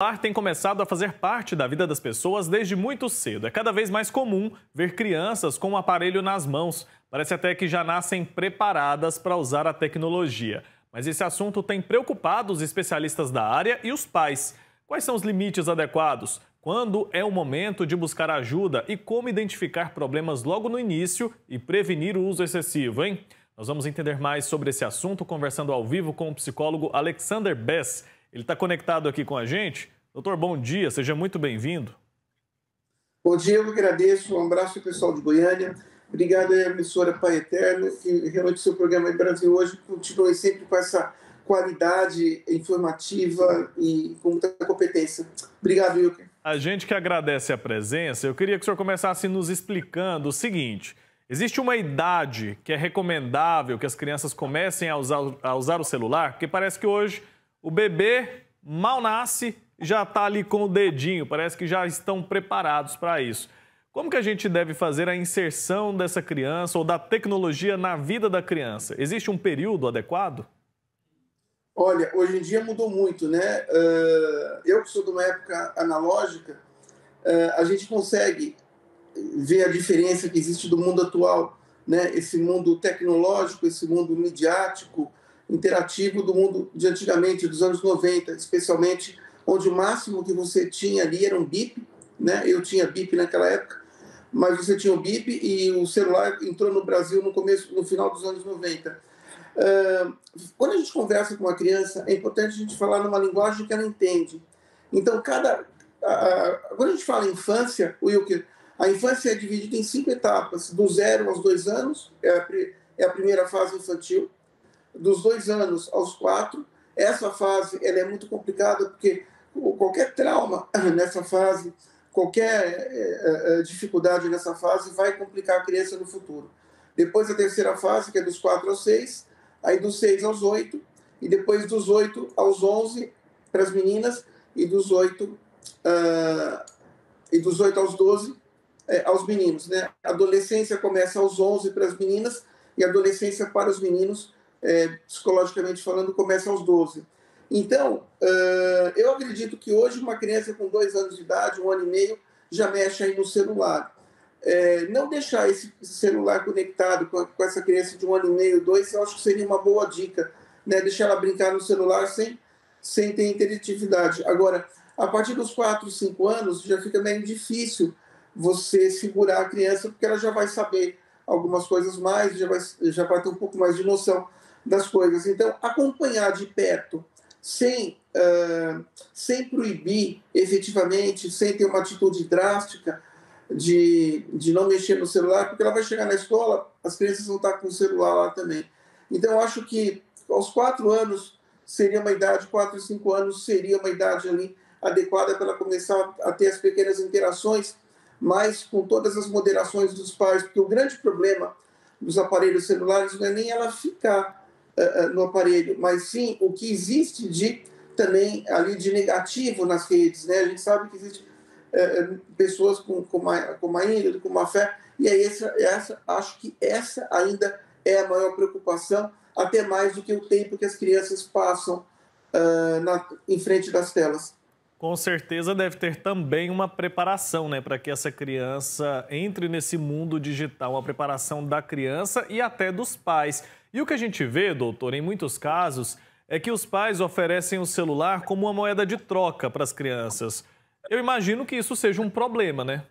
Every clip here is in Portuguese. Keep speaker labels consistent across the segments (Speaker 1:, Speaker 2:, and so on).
Speaker 1: O celular tem começado a fazer parte da vida das pessoas desde muito cedo. É cada vez mais comum ver crianças com um aparelho nas mãos. Parece até que já nascem preparadas para usar a tecnologia. Mas esse assunto tem preocupado os especialistas da área e os pais. Quais são os limites adequados? Quando é o momento de buscar ajuda e como identificar problemas logo no início e prevenir o uso excessivo, hein? Nós vamos entender mais sobre esse assunto conversando ao vivo com o psicólogo Alexander Bess. Ele está conectado aqui com a gente. Doutor, bom dia, seja muito bem-vindo.
Speaker 2: Bom dia, eu agradeço. Um abraço ao pessoal de Goiânia. Obrigado à emissora Pai Eterno, que realmente o seu programa em Brasil hoje continue sempre com essa qualidade informativa e com muita competência. Obrigado, Wilker.
Speaker 1: A gente que agradece a presença, eu queria que o senhor começasse nos explicando o seguinte: existe uma idade que é recomendável que as crianças comecem a usar o celular? Porque parece que hoje o bebê mal nasce e já está ali com o dedinho, parece que já estão preparados para isso. Como que a gente deve fazer a inserção dessa criança ou da tecnologia na vida da criança? Existe um período adequado?
Speaker 2: Olha, hoje em dia mudou muito, né? Eu que sou de uma época analógica, a gente consegue ver a diferença que existe do mundo atual, né? Esse mundo tecnológico, esse mundo midiático, interativo do mundo de antigamente, dos anos 90, especialmente, onde o máximo que você tinha ali era um bip, né? Eu tinha bip naquela época, mas você tinha o bip e o celular entrou no Brasil no final dos anos 90. Quando a gente conversa com uma criança, é importante a gente falar numa linguagem que ela entende. Então, quando a gente fala infância, Wilker, a infância é dividida em 5 etapas. Do 0 aos 2 anos, é a primeira fase infantil. Dos 2 anos aos 4, essa fase ela é muito complicada, porque qualquer trauma nessa fase, qualquer dificuldade nessa fase vai complicar a criança no futuro. Depois a terceira fase, que é dos 4 aos 6, aí dos 6 aos 8, e depois dos 8 aos 11 para as meninas, e dos 8 aos 12 aos meninos, né? A adolescência começa aos 11 para as meninas, e a adolescência para os meninos, psicologicamente falando, começa aos 12. Então, eu acredito que hoje uma criança com 2 anos de idade, 1 ano e meio, já mexe aí no celular. Não deixar esse celular conectado com essa criança de 1 ano e meio, 2, eu acho que seria uma boa dica, né? Deixar ela brincar no celular sem ter interatividade. Agora, a partir dos 4, 5 anos, já fica meio difícil você segurar a criança, porque ela já vai saber algumas coisas mais, já vai ter um pouco mais de noção das coisas. Então, acompanhar de perto, sem proibir efetivamente, sem ter uma atitude drástica de não mexer no celular, porque ela vai chegar na escola, as crianças vão estar com o celular lá também. Então, eu acho que aos 4 anos seria uma idade, 4 e 5 anos seria uma idade ali adequada para ela começar a ter as pequenas interações, mas com todas as moderações dos pais, porque o grande problema dos aparelhos celulares não é nem ela ficar no aparelho, mas sim o que existe também ali de negativo nas redes, né? A gente sabe que existe pessoas com uma índole, com uma fé, e aí acho que essa ainda é a maior preocupação, até mais do que o tempo que as crianças passam em frente das telas.
Speaker 1: Com certeza deve ter também uma preparação, né, para que essa criança entre nesse mundo digital, uma preparação da criança e até dos pais. E o que a gente vê, doutor, em muitos casos, é que os pais oferecem o celular como uma moeda de troca para as crianças. Eu imagino que isso seja um problema, né?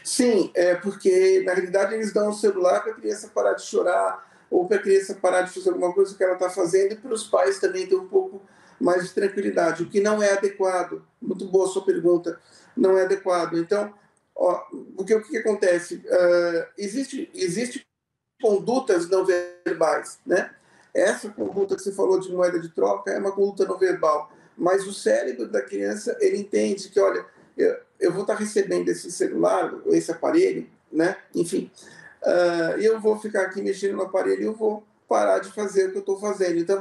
Speaker 2: Sim, porque na realidade eles dão o celular para a criança parar de chorar ou para a criança parar de fazer alguma coisa que ela está fazendo e para os pais também ter um pouco mais de tranquilidade, o que não é adequado. Muito boa a sua pergunta, não é adequado. Então, porque o que acontece? Existe condutas não verbais, né? Essa conduta que você falou de moeda de troca é uma conduta não verbal, mas o cérebro da criança, ele entende que, olha, eu vou estar recebendo esse celular, esse aparelho, né? Enfim, e eu vou ficar aqui mexendo no aparelho e eu vou parar de fazer o que eu estou fazendo. Então,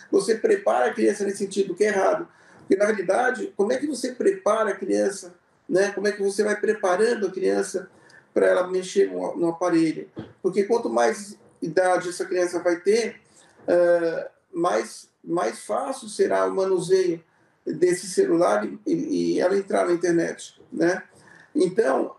Speaker 2: você prepara a criança nesse sentido que é errado. Porque, na realidade, como é que você prepara a criança, né? Como é que você vai preparando a criança para ela mexer no aparelho? Porque quanto mais idade essa criança vai ter, mais fácil será o manuseio desse celular e ela entrar na internet, né? Então,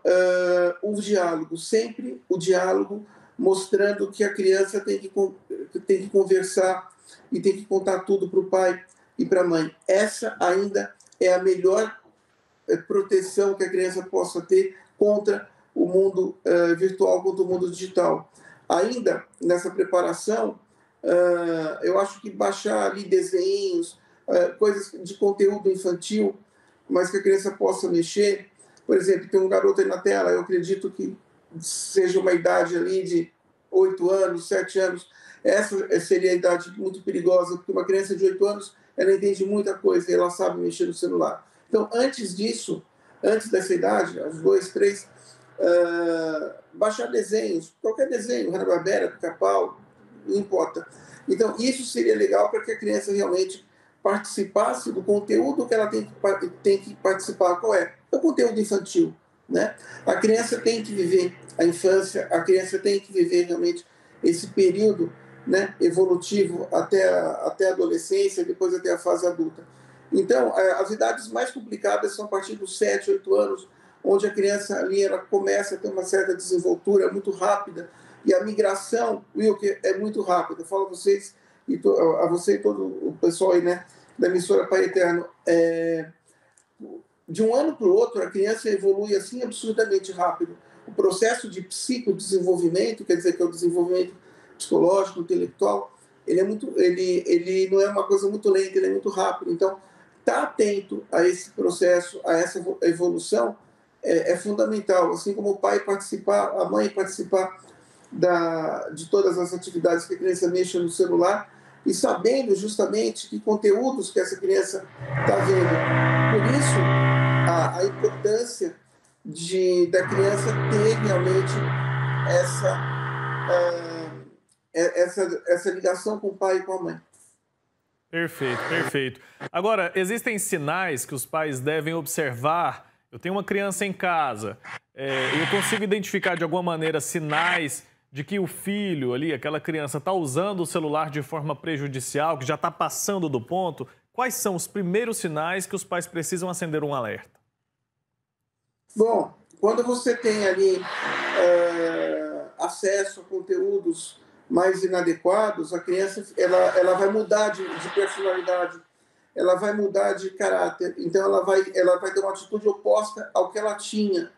Speaker 2: o diálogo, sempre o diálogo, mostrando que a criança tem que conversar e tem que contar tudo para o pai e para a mãe. Essa ainda é a melhor proteção que a criança possa ter contra o mundo virtual, contra o mundo digital. Ainda nessa preparação, eu acho que baixar ali desenhos, coisas de conteúdo infantil, mas que a criança possa mexer. Por exemplo, tem um garoto aí na tela, eu acredito que seja uma idade ali de 8 anos, 7 anos. Essa seria a idade muito perigosa, porque uma criança de 8 anos, ela entende muita coisa e ela sabe mexer no celular. Então, antes disso, antes dessa idade, aos 2, 3, baixar desenhos, qualquer desenho, Hanna-Barbera, Pica-Pau, não importa. Então, isso seria legal para que a criança realmente participasse do conteúdo que ela tem que participar. Qual é? É o conteúdo infantil, né? A criança tem que viver a infância, a criança tem que viver realmente esse período, né, evolutivo até a adolescência, depois até a fase adulta. Então, as idades mais complicadas são a partir dos 7, 8 anos, onde a criança ali ela começa a ter uma certa desenvoltura muito rápida, e a migração, Wilker, é muito rápida. Eu falo a vocês, a você e todo o pessoal aí, né, da emissora Pai Eterno, de um ano para o outro, a criança evolui assim absurdamente rápido. O processo de psicodesenvolvimento, quer dizer que é o desenvolvimento psicológico, intelectual, ele não é uma coisa muito lenta, ele é muito rápido. Então, estar atento a esse processo, a essa evolução, é fundamental. Assim como o pai participar, a mãe participar de todas as atividades que a criança mexa no celular e sabendo justamente que conteúdos que essa criança está vendo. Por isso, a importância da criança ter realmente essa ligação com o pai e com a mãe.
Speaker 1: Perfeito, perfeito. Agora, existem sinais que os pais devem observar? Eu tenho uma criança em casa, eu consigo identificar de alguma maneira sinais de que o filho ali, aquela criança, está usando o celular de forma prejudicial, que já está passando do ponto? Quais são os primeiros sinais que os pais precisam acender um alerta?
Speaker 2: Bom, quando você tem ali acesso a conteúdos mais inadequados, a criança ela vai mudar de personalidade, ela vai mudar de caráter, então ela vai ter uma atitude oposta ao que ela tinha.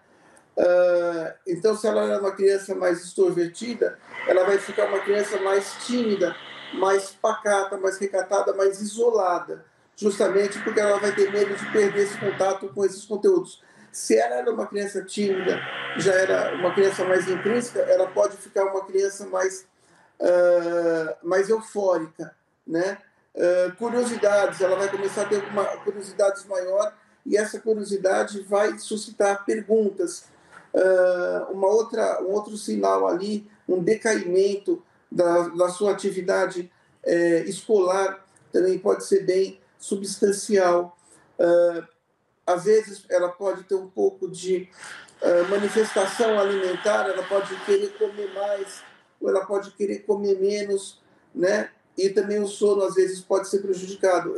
Speaker 2: Então, se ela era uma criança mais extrovertida, ela vai ficar uma criança mais tímida, mais pacata, mais recatada, mais isolada, justamente porque ela vai ter medo de perder esse contato com esses conteúdos. Se ela era uma criança tímida, já era uma criança mais intrínseca, ela pode ficar uma criança mais eufórica, né? Curiosidades, ela vai começar a ter curiosidades maior e essa curiosidade vai suscitar perguntas. Um outro sinal ali, um decaimento da sua atividade escolar também pode ser bem substancial. Às vezes ela pode ter um pouco de manifestação alimentar, ela pode querer comer mais ou ela pode querer comer menos, né? E também o sono às vezes pode ser prejudicado.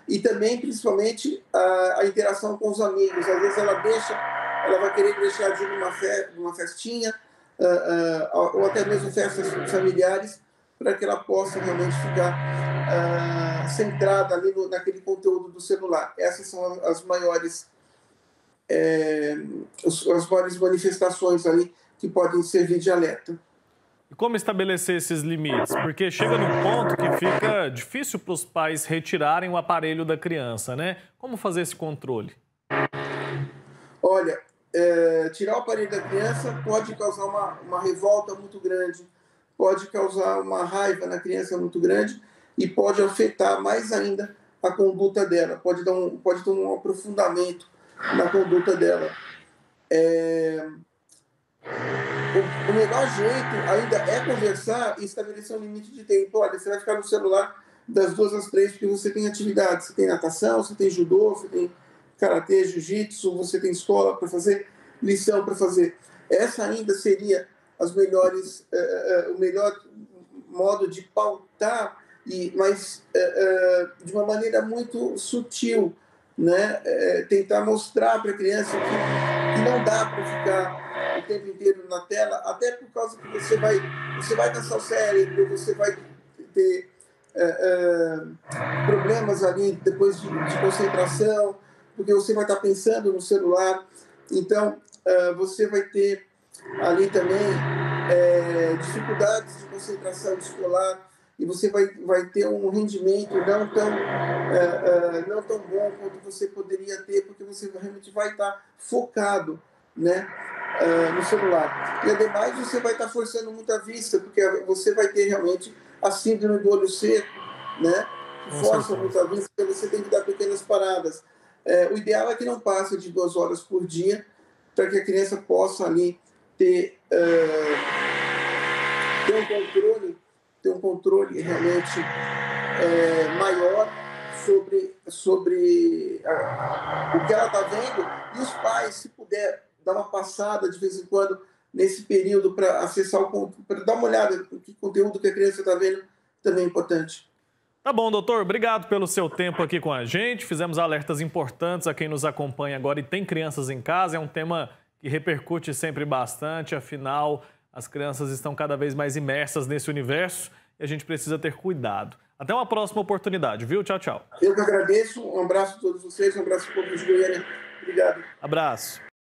Speaker 2: E também, principalmente, a interação com os amigos. Às vezes ela vai querer deixar de ir numa festinha, ou até mesmo festas familiares, para que ela possa realmente ficar centrada ali naquele conteúdo do celular. Essas são as maiores manifestações ali que podem servir de alerta.
Speaker 1: E como estabelecer esses limites? Porque chega num ponto que fica difícil para os pais retirarem o aparelho da criança, né? Como fazer esse controle?
Speaker 2: Olha, tirar o aparelho da criança pode causar uma revolta muito grande, pode causar uma raiva na criança muito grande e pode afetar mais ainda a conduta dela, pode ter um aprofundamento na conduta dela. O melhor jeito ainda é conversar e estabelecer um limite de tempo. Olha, você vai ficar no celular das 2 às 3 porque você tem atividade, você tem natação, você tem judô, você tem karatê, jiu-jitsu, você tem escola para fazer, lição para fazer. Essa ainda seria o melhor modo de pautar mas de uma maneira muito sutil, né? Tentar mostrar para a criança que não dá para ficar o tempo inteiro na tela, até por causa que você vai cansar o cérebro, você vai ter problemas ali depois de concentração, porque você vai estar pensando no celular. Então, você vai ter ali também dificuldades de concentração escolar, e você vai ter um rendimento não tão bom quanto você poderia ter, porque você realmente vai estar focado, né, no celular. E, ademais, você vai estar forçando muito a vista, porque você vai ter realmente a síndrome do olho seco, né, que força muito a vista, então você tem que dar pequenas paradas. O ideal é que não passe de 2 horas por dia, para que a criança possa ali ter um controle realmente maior sobre o que ela está vendo, e os pais, se puder, dar uma passada de vez em quando nesse período para acessar para dar uma olhada no conteúdo que a criança está vendo, também é importante.
Speaker 1: Tá bom, doutor. Obrigado pelo seu tempo aqui com a gente. Fizemos alertas importantes a quem nos acompanha agora e tem crianças em casa. É um tema que repercute sempre bastante, afinal, as crianças estão cada vez mais imersas nesse universo e a gente precisa ter cuidado. Até uma próxima oportunidade, viu? Tchau, tchau.
Speaker 2: Eu que agradeço. Um abraço a todos vocês, um abraço ao povo de Goiânia. Obrigado.
Speaker 1: Abraço.